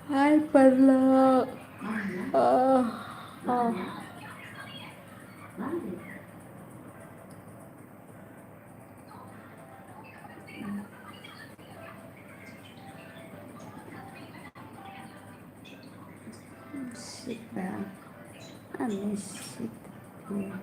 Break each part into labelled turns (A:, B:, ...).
A: Hai Parla. Ah, ah. Shit, man. I miss shit. Yeah.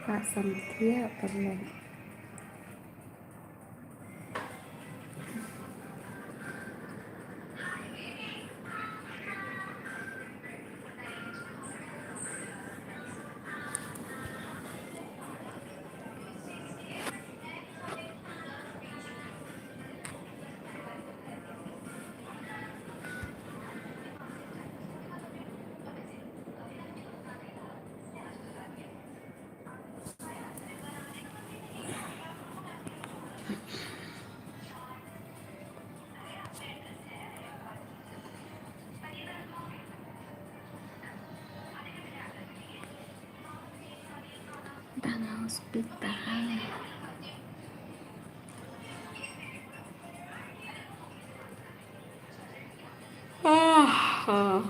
A: Kak Samtia Parla. Dana hospital. Ah, ah.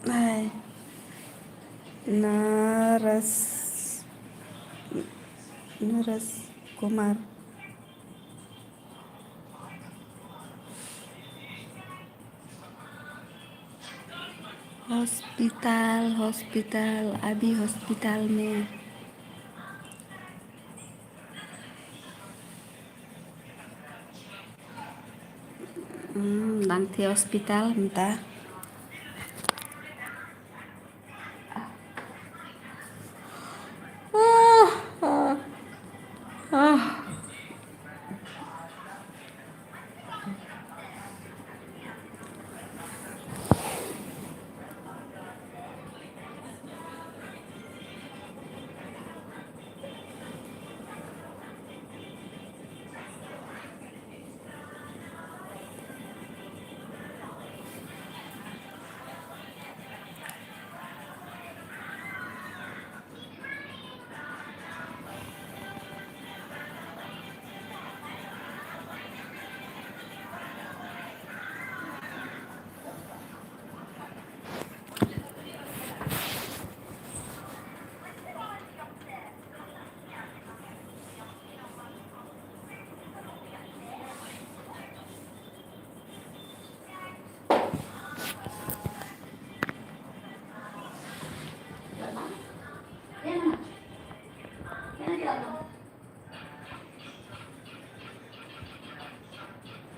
A: Hai. Naras Naras Kumar. Hospital Abi hospital में. Nanti hospital minta. Ah, ah, ah.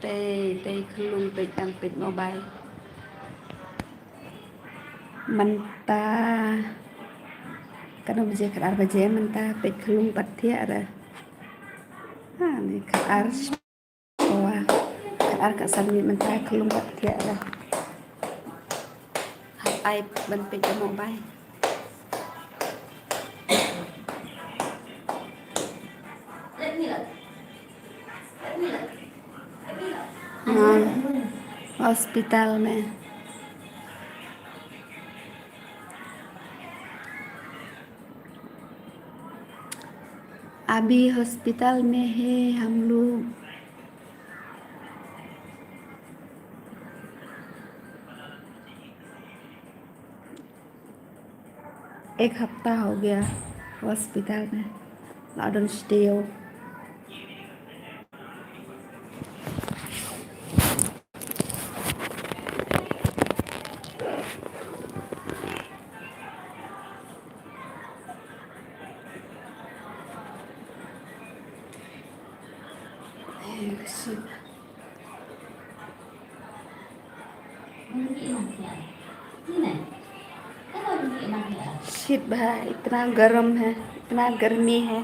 A: Tây khulung tây đang pet mobile mentah karena baju kadar baju mentah pet khulung patia ada nih kadar wah kadar kak sami mentah khulung patia ada ai ban pet mobile hospital में अभी hospital में है हम लोग एक हफ्ता हो गया हॉस्पिटल में लॉकडाउन स्टे शीत भाई इतना गर्म है इतना गर्मी है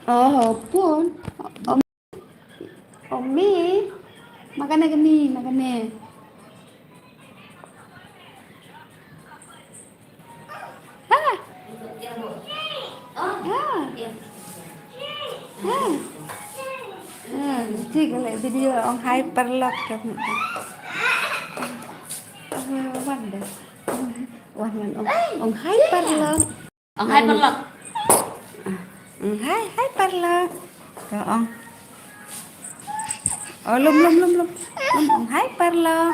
A: oh pun om Omi makannya gini makannya ah chị có lại video ông hyperlock cho mình quan được quan là ông hyperlock
B: Ông hai con lộc.
A: hyperlock rồi ông lum lum lum lum lum ông hyperlock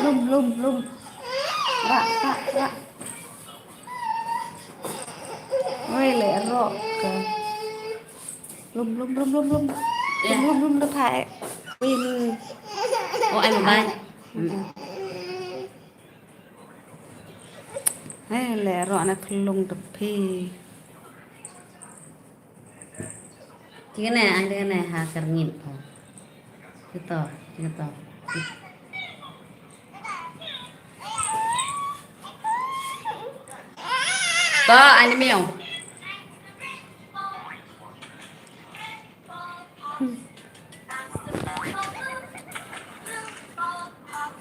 A: lum lum lum ra ôi lẹ rọ lum lum lum lum lum lum lum nó thải pin
B: Ồ anh một bay.
A: lẹ rọ nó lung tập phi
B: Cái này anh cái này hà cờ nghìn. Cái to, cái to. To anh mèo.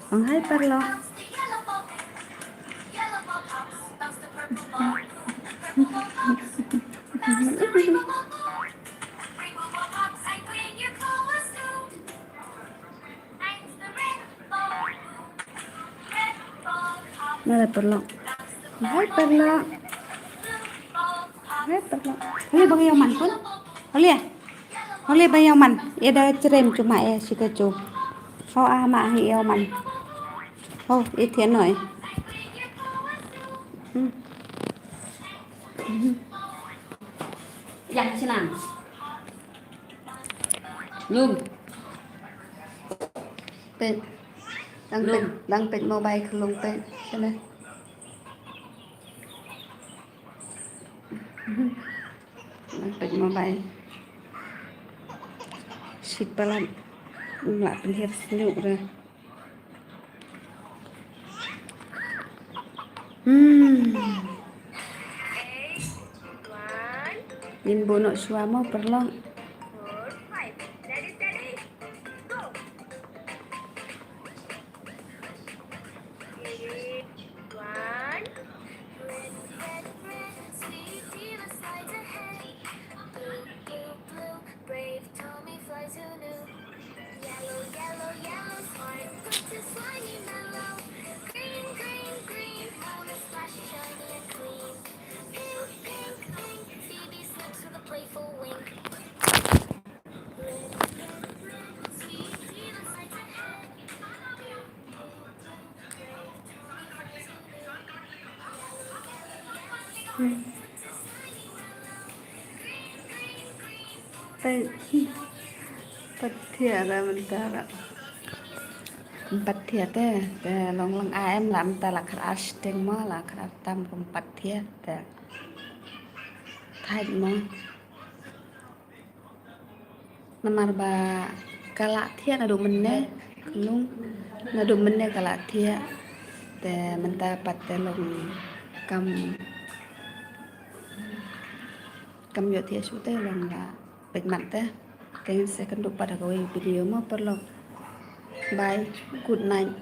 A: ông hyperlock nó là perlock hyperlock Holi bagayaw man pun Holi bayaw man ida cerem cuma si kecu ama hiyaw man ít thiện nổi
B: Dặn thế nào? Lùm.
A: Pet đang pet mobile khulung pet cho nên đang pet mobile shit balan nggak penhias senyum rồi Nhìn bộ nội xóa mau perlong ปัดเทียอะไรมันตาละปัดเทียแต่ลองไอเอ็มละมันตาละคราชเต็งมาละคราตามผมปัดเทียแต่ไทยมั้งnamar ba kalak thia na du menne lung na du menne kalak thia te menta pat te long kam kam yo thia su te long la pek mat te keng se kan du pada ko video mo per long bye good night